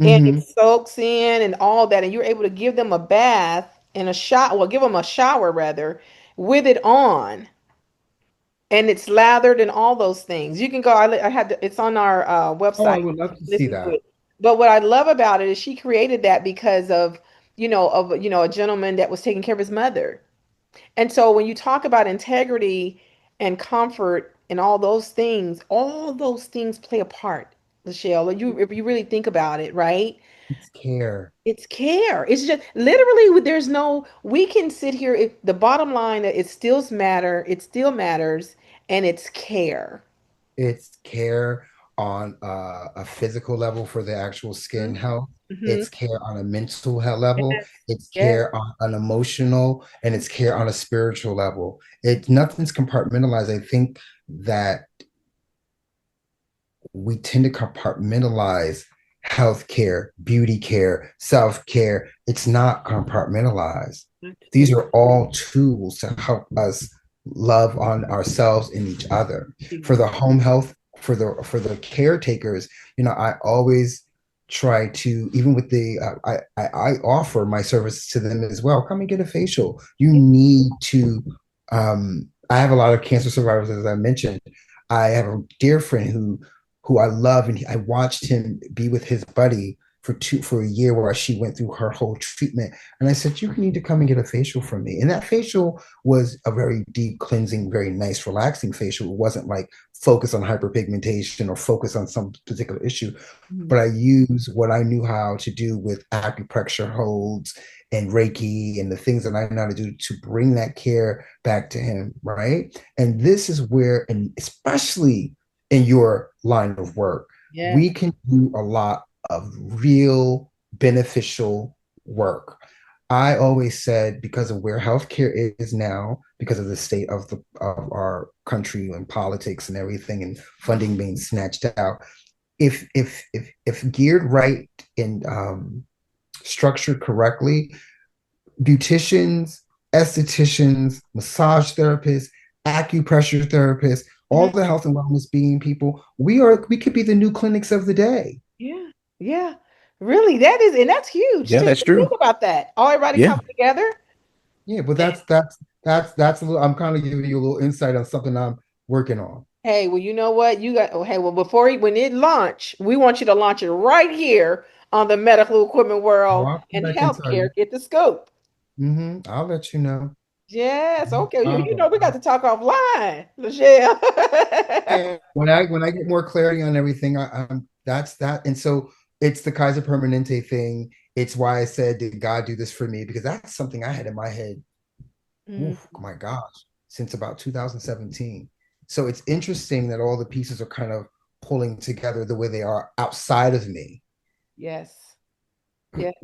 And it Hmm. soaks in and all that, and you're able to give them a bath and a shower, well, give them a shower rather, with it on, and it's lathered and all those things. You can go. I had it's on our Oh, I website. would love to see Listen to that. it. But what I love about it is she created that because of a gentleman that was taking care of his mother. And so when you talk about integrity and comfort and all those things play a part, Lachelle. If you really think about it, right? It's care. It's care. It's just literally there's no, we can sit here. If the bottom line, it still matters, and it's care. It's care on a physical level for the actual skin health. Mm-hmm. It's care on a mental health level. Yes. It's Yes. care on an emotional, and it's care on a spiritual level. It's nothing's compartmentalized. I think that we tend to compartmentalize healthcare, beauty care, self-care. It's not compartmentalized. These are all tools to help us love on ourselves and each other. For the home health, for the caretakers, I always try to, even with the I offer my services to them as well. Come and get a facial. You need to. I have a lot of cancer survivors, as I mentioned. I have a dear friend who I love, and I watched him be with his buddy for a year while she went through her whole treatment. And I said, you need to come and get a facial from me. And that facial was a very deep, cleansing, very nice, relaxing facial. It wasn't like focus on hyperpigmentation or focus on some particular issue. Mhm. But I used what I knew how to do with acupressure holds and Reiki and the things that I know how to do to bring that care back to him, right? And this is where, and especially in your line of work, Yes. we can do a lot of real beneficial work. I always said, because of where healthcare is now, because of the state of our country and politics and everything, and funding being snatched out, if geared right and structured correctly, beauticians, estheticians, massage therapists, acupressure therapists, all Mhm. the health and wellness being people, we could be the new clinics of the day. Yeah. Yeah. Really, and that's huge Yeah, too. that's Think true. about that. All everybody Yeah. coming together. Yeah, but that's a little. I'm kind of giving you a little insight on something I'm working on. Hey, well, you know what? Hey, well, when it launch, we want you to launch it right here on the medical equipment Well, world I'll come and back and tell you. healthcare. Get the scope. I'll let you know. Yes. Okay. We got Um, to talk offline, Michelle. yeah, when I get more clarity on everything, that's that. And so it's the Kaiser Permanente thing. It's why I said, did God do this for me? Because that's something I had in my head. Mm, Oof, my gosh, since about 2017. So it's interesting that all the pieces are kind of pulling together the way they are outside of me. yes. Yes.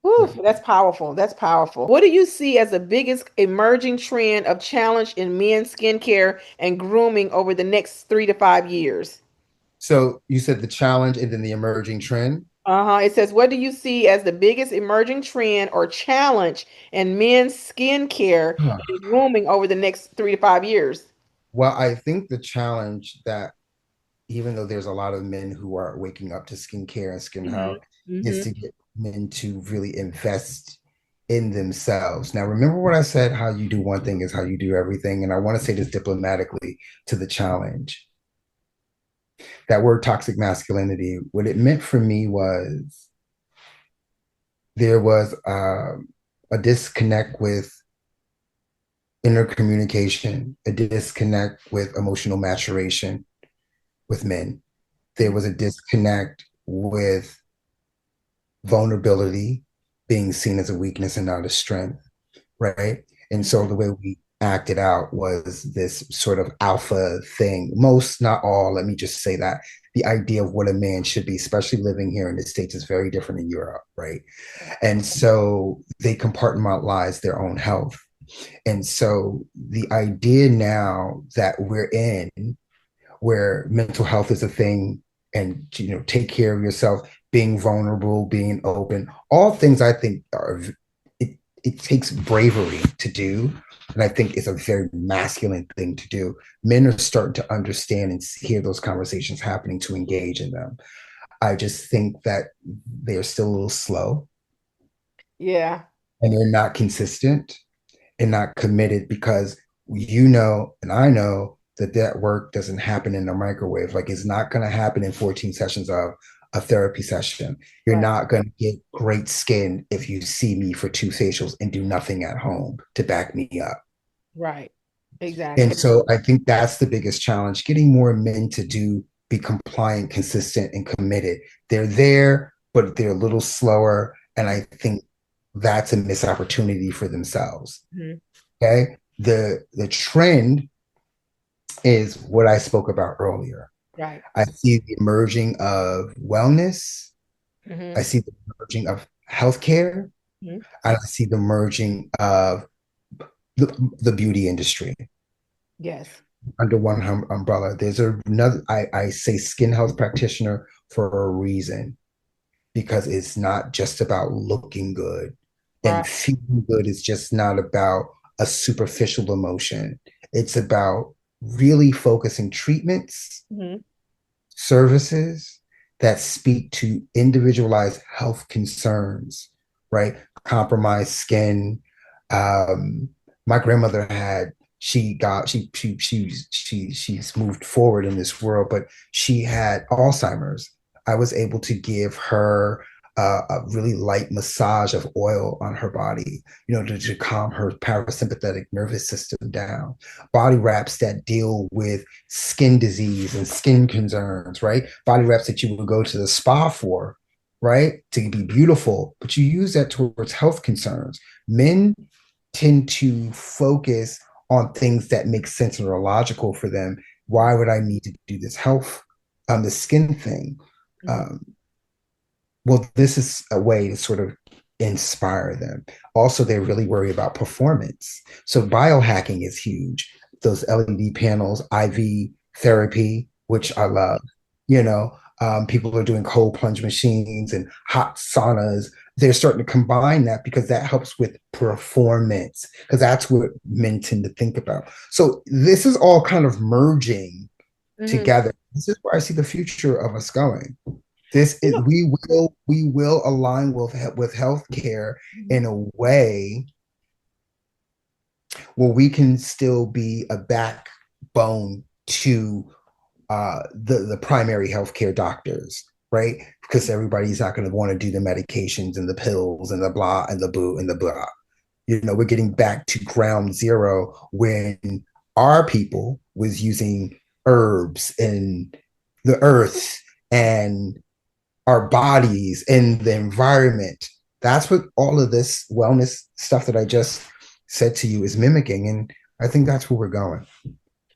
Whew, that's powerful. That's powerful. What do you see as the biggest emerging trend of challenge in men's skincare and grooming over the next 3 to 5 years? So you said the challenge and then the emerging trend. Uh-huh. It says, what do you see as the biggest emerging trend or challenge in men's skincare and grooming over the next 3 to 5 years? Well, I think the challenge that, even though there's a lot of men who are waking up to skincare and skin Hmm. health, is Hmm. to get men to really invest in themselves. Now, remember what I said, how you do one thing is how you do everything. And I want to say this diplomatically to the challenge. That word toxic masculinity, what it meant for me was there was a disconnect with inner communication, a disconnect with emotional maturation with men. There was a disconnect with vulnerability being seen as a weakness and not a strength, right? And so the way we acted out was this sort of alpha thing. Most, not all, let me just say that. The idea of what a man should be, especially living here in the States, is very different in Europe, right? And so they compartmentalize their own health. And so the idea now that we're in, where mental health is a thing, and take care of yourself, being vulnerable, being open, all things I think are, it, it takes bravery to do. And I think it's a very masculine thing to do. Men are starting to understand and hear those conversations happening to engage in them. I just think that they're still a little slow Yeah. and they're not consistent and not committed because you know, and I know that that work doesn't happen in the microwave. Like it's not going to happen in 14 sessions of a therapy session. You're Right. not going to get great skin if you see me for two facials and do nothing at home to back me up. Right. And Exactly. so I think that's the biggest challenge, getting more men to be compliant, consistent, and committed. They're there, but they're a little slower. And I think that's a missed opportunity for themselves. Mhm. Okay. The trend is what I spoke about earlier. Right. I see the emerging of wellness. I Hmm. see the merging of healthcare. Hmm. And I see the merging of the beauty industry Yes. under one umbrella. There's another, I say skin health practitioner for a reason because it's not just about looking good Right. and feeling good is just not about a superficial emotion. It's about really focusing treatments, Hmm. services that speak to individualized health concerns, right? Compromised skin. Um, my grandmother had she's moved forward in this world, but she had Alzheimer's. I was able to give her a really light massage of oil on her body, to calm her parasympathetic nervous system down. Body wraps that deal with skin disease and skin concerns, right? Body wraps that you would go to the spa for, right? To be beautiful, but you use that towards health concerns. Men tend to focus on things that make sense and are logical for them. Why would I need to do this health, the skin thing? Hmm. Um, well, this is a way to sort of inspire them. Also, they really worry about performance. So biohacking is huge. Those LED panels, IV therapy, which I love. People are doing cold plunge machines and hot saunas. They're starting to combine that because that helps with performance, because that's what men tend to think about. So this is all kind of merging Hmm. together. This is where I see the future of us going. This You is know, we will align with healthcare mhm. in a way where we can still be a backbone to the primary healthcare doctors, right? Because everybody's not going to want to do the medications and the pills and the blah and the boo and the blah. We're getting back to ground zero when our people was using herbs and the earth and our bodies and the environment. That's what all of this wellness stuff that I just said to you is mimicking. And I think that's where we're going.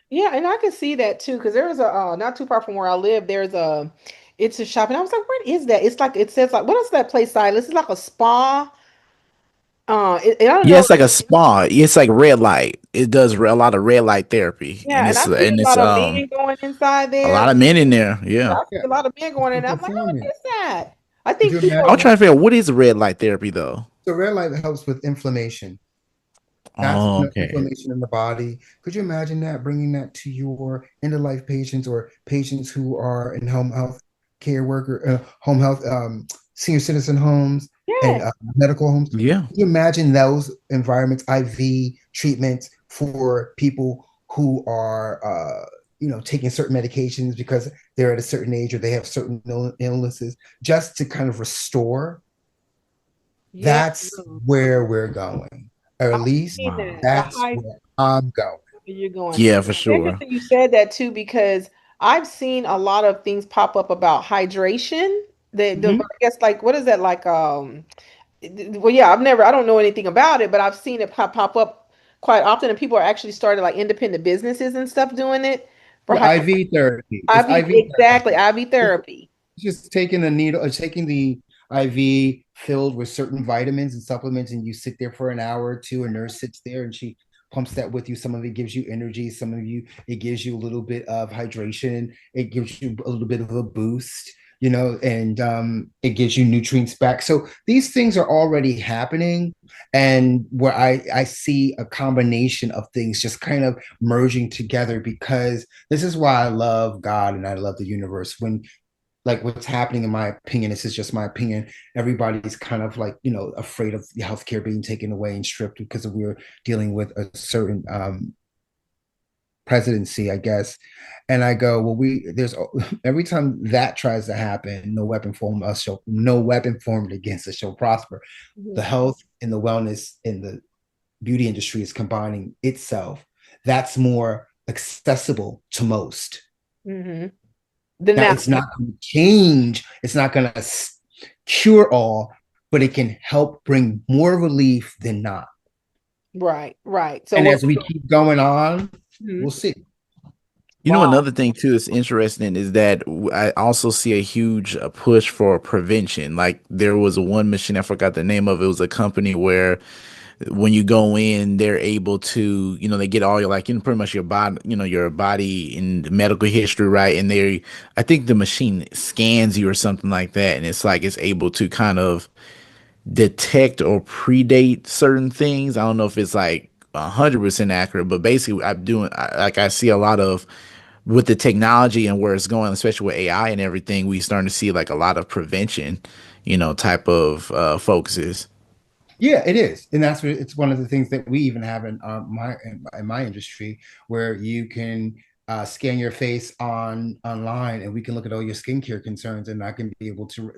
Yeah, and I can see that too because there was a not too far from where I live. There's a it's a shop, and I was like, "Where is that?" It's like it says like, "What is that place, Silas?" It's like a spa. And I don't Yeah, know. it's like a spa. It's like red light. It does a lot of red light therapy, Yeah, and I see a lot of men going inside a there. lot of men in there. Yeah, I see Yeah, a lot of men going in. for I'm like, "Oh, what performance. is that?" I Could think you people. I was imagine? trying to figure out what is red light therapy though. So red light helps with inflammation. That's Oh, okay. inflammation in the body. Could you imagine that, bringing that to your end of life patients or patients who are in home health care worker, home health, senior citizen homes and Yeah, medical homes? Yeah. Could you imagine those environments, IV treatments for people who are, taking certain medications because they're at a certain age or they have certain illnesses, just to kind of restore? yeah. That's where we're going, or at I've least seen Wow. that. that's where I'm going. You're going. Yeah, for It's sure. interesting you said that too because I've seen a lot of things pop up about hydration. I Hmm. guess like what is that like? Well, yeah, I don't know anything about it, but I've seen it pop up quite often, and people are actually started like independent businesses and stuff doing it for Yeah, IV therapy. It's IV, IV exactly, IV therapy. therapy. Just taking the needle or taking the IV filled with certain vitamins and supplements, and you sit there for an hour or two. A nurse sits there and she pumps that with you. Some of it gives you energy, some of you it gives you a little bit of hydration, it gives you a little bit of a boost. and it gives you nutrients back. So these things are already happening, and where I see a combination of things just kind of merging together, because this is why I love God and I love the universe. When like what's happening, in my opinion, this is just my opinion, everybody's kind of like, afraid of the healthcare being taken away and stripped because we're dealing with a certain presidency, I guess. And I go, well, there's every time that tries to happen, no weapon formed against us shall prosper. The Mhm. health and the wellness in the beauty industry is combining itself. That's more accessible to most. Mhm. The Now, now, it's not going to change, it's not going to cure all, but it can help bring more relief than not. right, right. So And what? as we keep going on, we'll Mhm. see. Wow. Another thing too that's interesting is that I also see a huge push for prevention. Like there was one machine, I forgot the name of it. It was a company where when you go in, they're able to, they get all your like, pretty much your body, your body and medical history, right? And I think the machine scans you or something like that, and it's like it's able to kind of detect or predate certain things. I don't know if it's like 100% accurate, but basically, I see a lot of with the technology and where it's going, especially with AI and everything, we starting to see like a lot of prevention, type of focuses. Yeah, it is, and it's one of the things that we even have in my industry, where you can scan your face online, and we can look at all your skincare concerns, and I can be able to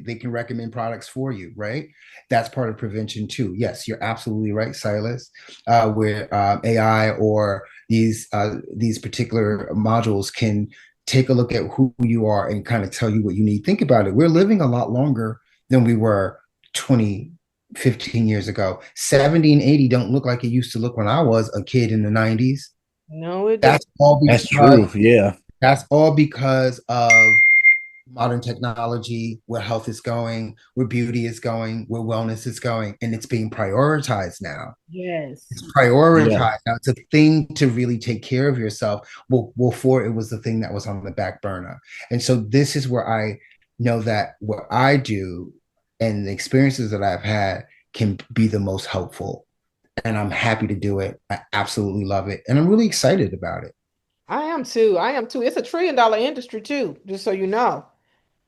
they can recommend products for you, right? That's part of prevention too. Yes, you're absolutely right, Silas. Where AI or these particular modules can take a look at who you are and kind of tell you what you need. Think about it. We're living a lot longer than we were 20 15 years ago. 70 and 80 don't look like it used to look when I was a kid in the 90s. No, it does. That's all That's because true. Yeah. that's all because of modern technology, where health is going, where beauty is going, where wellness is going, and it's being prioritized now. Yes. It's Yeah. prioritized now. It's a thing to really take care of yourself. Well, before it was the thing that was on the back burner. And so this is where I know that what I do and the experiences that I've had can be the most helpful. And I'm happy to do it. I absolutely love it. And I'm really excited about it. I am too. I am too. It's a $1 trillion industry too, just so you know.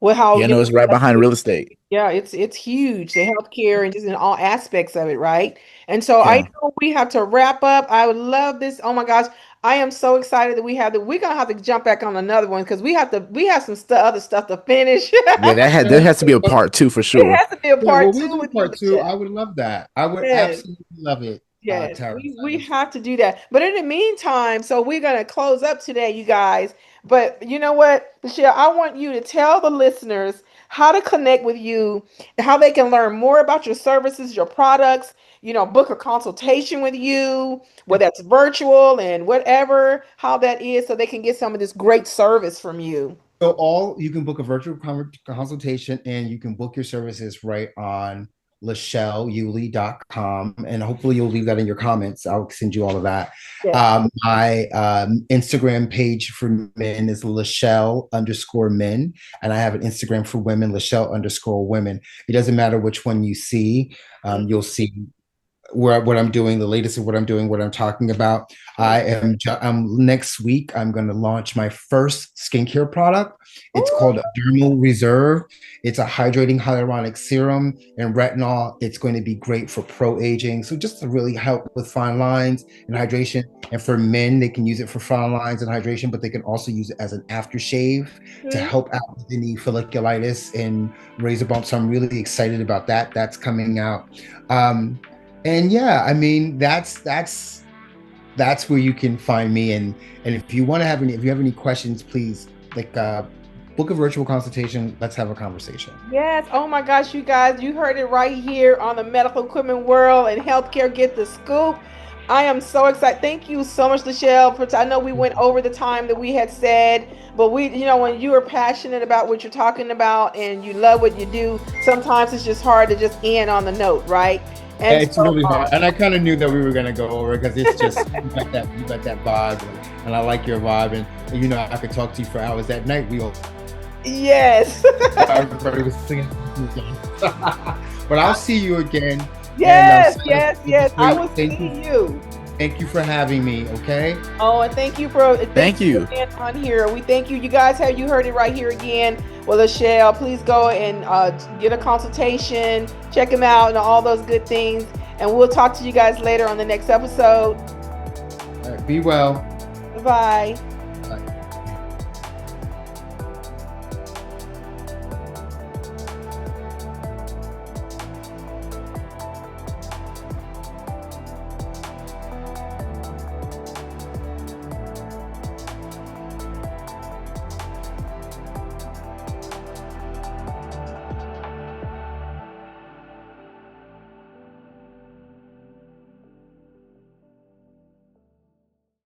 Well, how Yeah, I know it's right behind real estate. yeah, it's huge, the healthcare and just in all aspects of it, right? And so I Yeah. know we have to wrap up. I would love this. Oh my gosh, I am so excited that we have that. We're gonna have to jump back on another one because we have some other stuff to finish. Yeah, there has to be a part two for It sure. has to be a Yeah, well, part we'll two do with you, part two. Michelle. I would love that. I would Yes. absolutely love it, Yes, Tara. we have to do that. But in the meantime, so we're gonna close up today, you guys. But you know what, Michelle, I want you to tell the listeners how to connect with you, how they can learn more about your services, your products, book a consultation with you, whether that's virtual and whatever, how that is, so they can get some of this great service from you. So all you can book a virtual consultation, and you can book your services right on LachelleUllie.com. And hopefully you'll leave that in your comments. I'll send you all of that. Yes. My Instagram page for men is Lashelle_men. And I have an Instagram for women, Lashelle_women. It doesn't matter which one you see. You'll see what I'm doing, the latest of what I'm doing, what I'm talking about. Next week, I'm going to launch my first skincare product. It's called a Dermal Reserve. It's a hydrating hyaluronic serum and retinol. It's going to be great for pro aging. So just to really help with fine lines and hydration. And for men, they can use it for fine lines and hydration, but they can also use it as an aftershave to Mhm. help out with any folliculitis and razor bumps. So I'm really excited about that. That's coming out. And yeah, I mean that's where you can find me. And if you want to have any, if you have any questions, please like book a virtual consultation. Let's have a conversation. Yes. Oh my gosh, you guys, you heard it right here on the medical equipment world and healthcare. Get the scoop. I am so excited. Thank you so much, Lachelle. I know we went over the time that we had said, but when you are passionate about what you're talking about and you love what you do, sometimes it's just hard to just end on the note, right? And It's so, really hard, and I kind of knew that we were gonna go over because it's just you got that vibe, and I like your vibe, and I could talk to you for hours. At night, Yes. Everybody was singing. But I'll see you again. And Yes, Cyrus, yes, yes. I will thank you, see you. thank you for having me. Okay. Oh, and thank Thank you for you. being on here. We thank you. You guys have you heard it right here again. Well, Lashelle, please go and get a consultation, check him out, and all those good things. And we'll talk to you guys later on the next episode. All right, be well. Bye bye.